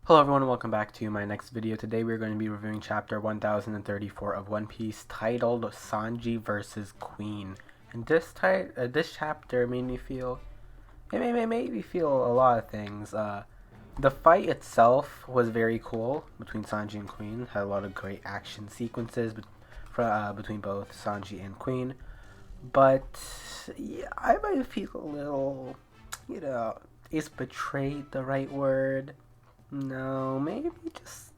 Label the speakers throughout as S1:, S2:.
S1: Hello everyone and welcome back to my next video. Today we're going to be reviewing chapter 1034 of One Piece titled Sanji versus Queen. And this chapter made me feel, it made me feel a lot of things. The fight itself was very cool between Sanji and Queen. Had a lot of great action sequences between both Sanji and Queen. But yeah, I might feel a little, is betrayed the right word? No, maybe just...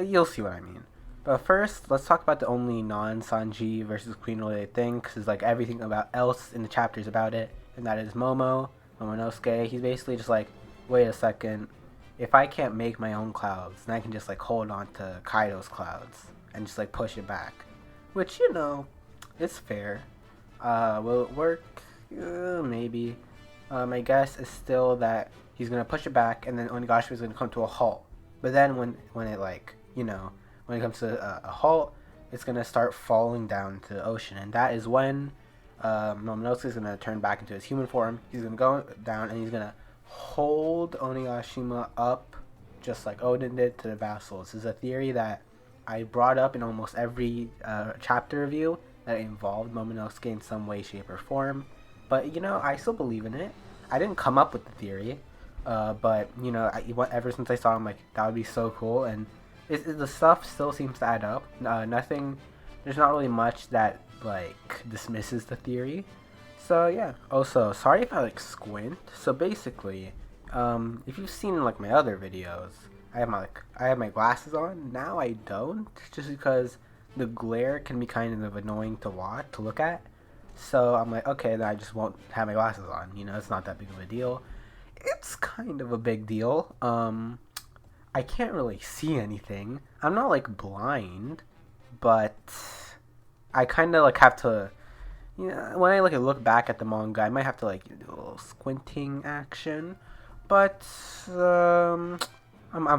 S1: You'll see what I mean. But first, let's talk about the only non-Sanji versus Queen related thing, because like everything about else in the chapter is about it, and that is Momonosuke. He's basically just like, wait a second, if I can't make my own clouds, then I can just like hold on to Kaido's clouds and just like push it back. Which, it's fair. Will it work? Maybe. My guess is still that he's gonna push it back, and then Onigashima is gonna come to a halt. But then when it comes to a halt, it's gonna start falling down to the ocean, and that is when Momonosuke is gonna turn back into his human form. He's gonna go down, and he's gonna hold Onigashima up, just like Odin did to the vassals. This is a theory that I brought up in almost every chapter review that involved Momonosuke in some way, shape, or form. But I still believe in it. I didn't come up with the theory. But ever since I saw him, like, that would be so cool, and the stuff still seems to add up. Nothing, there's not really much that like dismisses the theory. So yeah. Also, sorry if I like squint. So basically, if you've seen like my other videos, I have my glasses on. Now I don't, just because the glare can be kind of annoying to look at. So I'm like, okay, then I just won't have my glasses on. It's not that big of a deal. It's kind of a big deal. I can't really see anything. I'm not like blind, but I kind of like have to. When I look back at the manga, I might have to like do a little squinting action, but I'm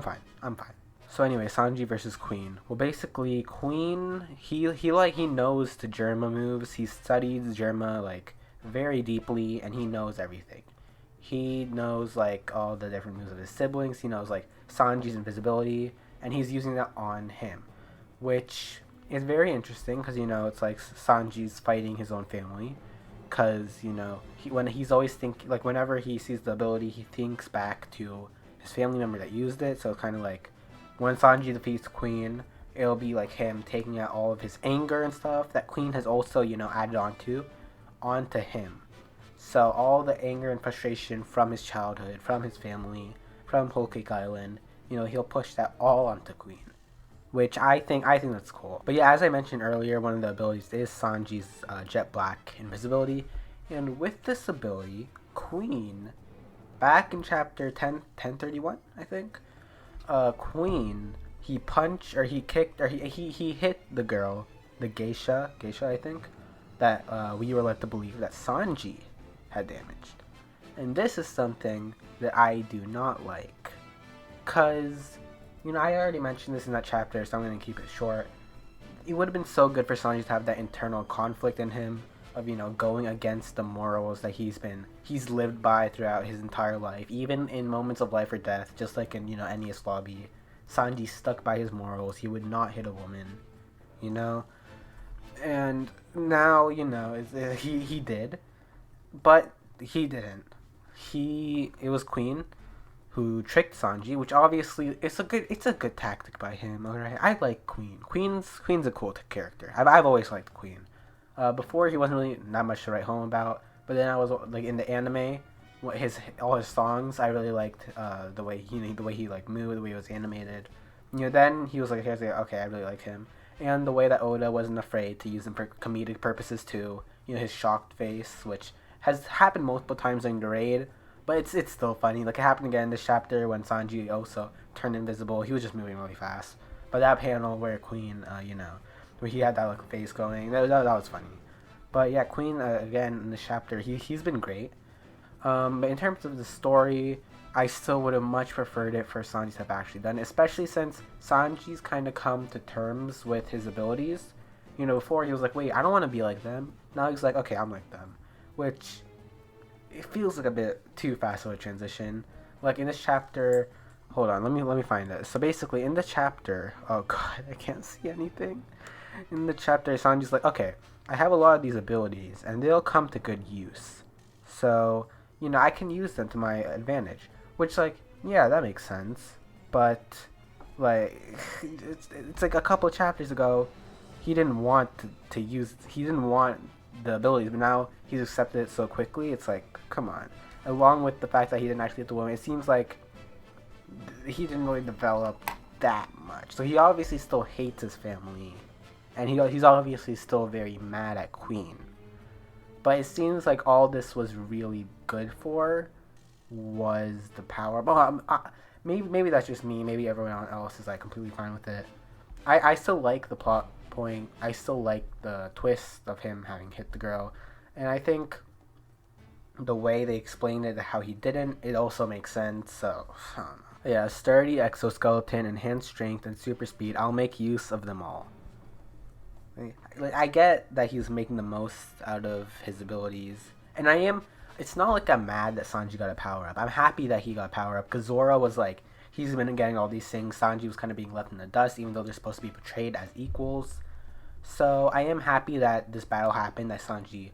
S1: fine. I'm fine. So anyway, Sanji versus Queen. Well, basically, Queen he knows the Germa moves. He studies Germa like very deeply, and he knows everything. He knows like all the different moves of his siblings. He knows like Sanji's invisibility, and he's using that on him, which is very interesting because it's like Sanji's fighting his own family, because he's always thinking, like, whenever he sees the ability, he thinks back to his family member that used it. So it's kind of like when Sanji defeats Queen, it'll be like him taking out all of his anger and stuff that Queen has also added onto him. So all the anger and frustration from his childhood, from his family, from Whole Cake Island, he'll push that all onto Queen, which I think that's cool. But yeah, as I mentioned earlier, one of the abilities is Sanji's Jet Black invisibility, and with this ability, Queen, back in chapter 1031, I think, Queen, he punched or he kicked or he hit the girl, the geisha I think, that we were led to believe that Sanji had damaged. And this is something that I do not like, because I already mentioned this in that chapter, so I'm going to keep it short. It would have been so good for Sanji to have that internal conflict in him of going against the morals that he's lived by throughout his entire life, even in moments of life or death. Just like in Enies Lobby, Sanji stuck by his morals. He would not hit a woman, and now he did. But he didn't. It was Queen who tricked Sanji, which obviously it's a good tactic by him. Alright, I like Queen. Queen's a cool character. I've always liked Queen. Before he wasn't really that much to write home about, but then I was like in the anime, all his songs I really liked. The way he like moved, the way he was animated. Then he was like, okay, I really like him, and the way that Oda wasn't afraid to use him for comedic purposes too. His shocked face, which has happened multiple times during the raid, but it's still funny. Like, it happened again in this chapter when Sanji also turned invisible. He was just moving really fast. But that panel where Queen, where he had that like face going, that was funny. But yeah, Queen again in this chapter, he's been great. But in terms of the story, I still would have much preferred it for Sanji to have actually done it, especially since Sanji's kind of come to terms with his abilities. Before he was like, wait, I don't want to be like them. Now he's like, okay, I'm like them. Which, it feels like a bit too fast of a transition. Like in this chapter, hold on, let me find it. So basically, in the chapter, oh god, I can't see anything. In the chapter, Sanji's like, okay, I have a lot of these abilities, and they'll come to good use. So, I can use them to my advantage. Which, like, yeah, that makes sense. But, like, it's like a couple chapters ago, he didn't want he didn't want the abilities, but now he's accepted it so quickly, it's like, come on. Along with the fact that he didn't actually get the woman, it seems like he didn't really develop that much. So he obviously still hates his family, and he's obviously still very mad at Queen. But it seems like all this was really good for was the power. Well, maybe that's just me. Maybe everyone else is like completely fine with it. I still like the plot point. I still like the twist of him having hit the girl, and I think the way they explained it, how he didn't, it also makes sense. So, I don't know. Yeah, sturdy exoskeleton, enhanced strength, and super speed. I'll make use of them all. Like, I get that he's making the most out of his abilities, and I am. It's not like I'm mad that Sanji got a power up. I'm happy that he got a power up because Zoro was like, he's been getting all these things. Sanji was kind of being left in the dust, even though they're supposed to be portrayed as equals. So I am happy that this battle happened, that Sanji,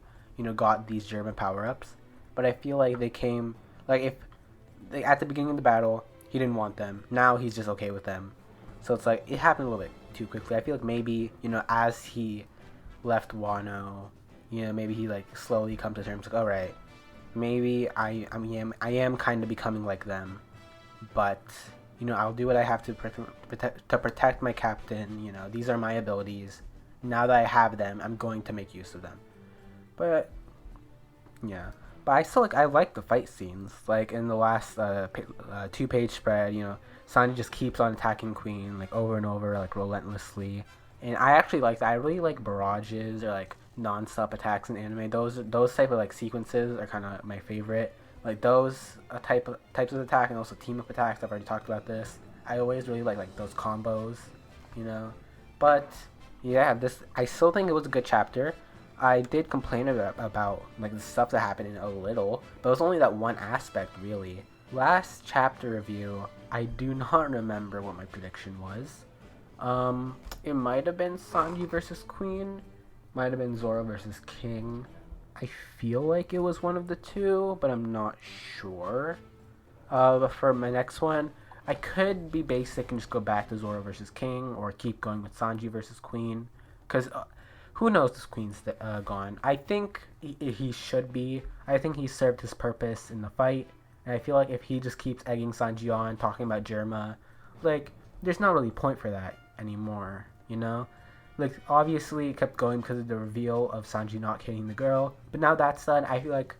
S1: got these German power ups. But I feel like they came, like, if at the beginning of the battle he didn't want them, now he's just okay with them. So it's like it happened a little bit too quickly. I feel like maybe as he left Wano, maybe he like slowly come to terms like, all right, maybe I am kind of becoming like them, but I'll do what I have to protect my captain. These are my abilities. Now that I have them, I'm going to make use of them. But yeah, but I like the fight scenes. Like in the last 2-page spread, Sanji just keeps on attacking Queen like over and over, like relentlessly. And I actually like that. I really like barrages or like non-stop attacks in anime. Those type of like sequences are kind of my favorite. Like those types of attack, and also team up attacks. I've already talked about this. I always really like those combos, But yeah, I still think it was a good chapter. I did complain about like the stuff that happened in it a little, but it was only that one aspect really. Last chapter review, I do not remember what my prediction was. It might have been Sanji versus Queen, might have been Zoro versus King. I feel like it was one of the two, but I'm not sure. But for my next one, I could be basic and just go back to Zoro versus King, or keep going with Sanji versus Queen, because who knows this Queen's gone. I think he should be. I think he served his purpose in the fight, and I feel like if he just keeps egging Sanji on, talking about Germa, like, there's not really point for that anymore, Like, obviously it kept going because of the reveal of Sanji not hitting the girl, but now that's done, I feel like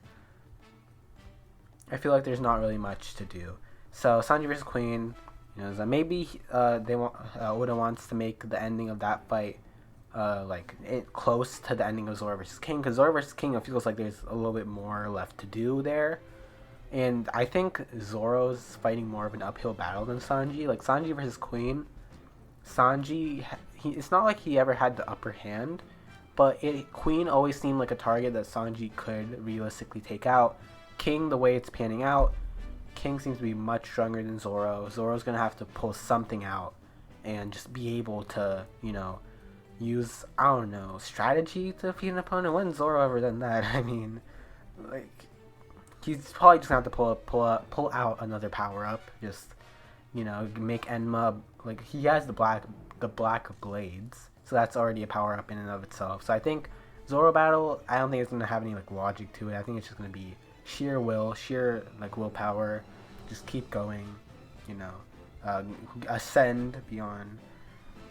S1: there's not really much to do. So Sanji vs. Queen, maybe Oda wants to make the ending of that fight close to the ending of Zoro vs. King, because Zoro vs. King, it feels like there's a little bit more left to do there. And I think Zoro's fighting more of an uphill battle than Sanji. Like, Sanji versus Queen, it's not like he ever had the upper hand, but Queen always seemed like a target that Sanji could realistically take out. King, the way it's panning out, King seems to be much stronger than Zoro. Zoro's going to have to pull something out and just be able to, use, I don't know, strategy to defeat an opponent. When's Zoro ever done that? I mean, like, he's probably just going to have to pull out another power-up. Just, make Enma, like, he has the black blades, so that's already a power-up in and of itself. So I think Zoro battle, I don't think it's going to have any, like, logic to it. I think it's just going to be sheer will, like, willpower. Just keep going, ascend beyond,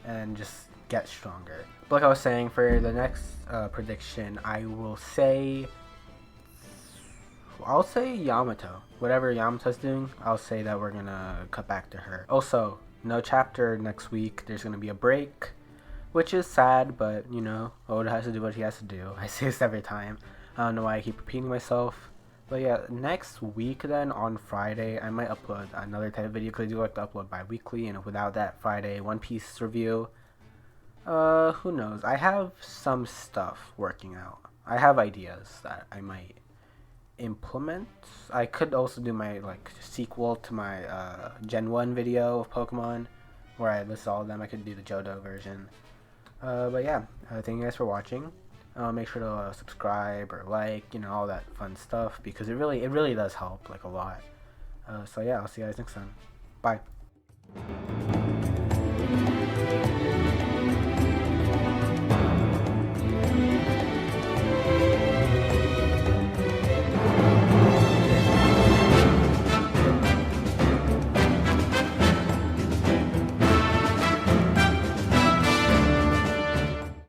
S1: and just get stronger. But like I was saying, for the next prediction, I'll say Yamato. Whatever Yamato's doing, I'll say that we're gonna cut back to her. Also, no chapter next week. There's gonna be a break, which is sad, but Oda has to do what he has to do. I say this every time. I don't know why I keep repeating myself. But yeah, next week then, on Friday, I might upload another type of video, because I do like to upload bi-weekly, and without that Friday One Piece review, who knows? I have some stuff working out. I have ideas that I might implements. I could also do my like sequel to my Gen 1 video of Pokemon where I list all of them. I could do the Johto version. But yeah, thank you guys for watching. Make sure to subscribe or like, you know, all that fun stuff, because it really does help like a lot. So yeah, I'll see you guys next time. Bye.